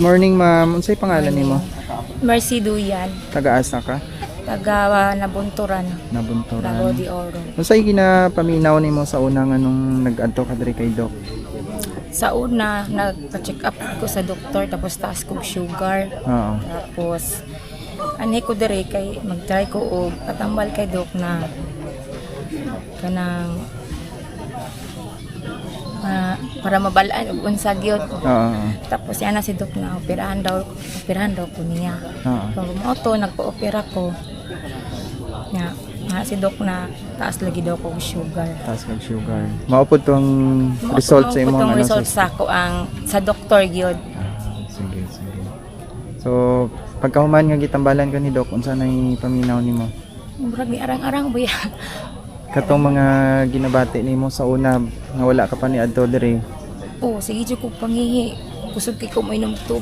morning, ma'am. Unsay pangalan nimo? Mercy Duyan, Taga-asa ka? taga Nabunturan, Nabunturan. Lago de Oro. Unsay ginapaminaw nimo sa una nga nung nag-adto ka diri kay Doc? Sa una, nagpa-check up ko sa doktor, tapos taas kong sugar. Oo. Tapos, anhi ko dire kay mag-try ko og patambal kay Doc na kanang para mabalaan og unsa gyud. Oo. Tapos yan na si Doc na operahan daw ko niya. Oo. Pag mo nagpa-opera ko. Si Doc na taas lagi daw ko sugar. Taas kag sugar. Maupod tong result sa imong ano result sa ko ang sa doktor gyud. Sige. So, pagkahuman nga gitambalan ka ni Doc, unsa nay paminaw nimo? Murag ni arang-arang buya. Katong mga ginabati nimo sa una nga wala ka pa ni adto diri. Sige jud ko pangihi. Kusog kay ko mainom tubig.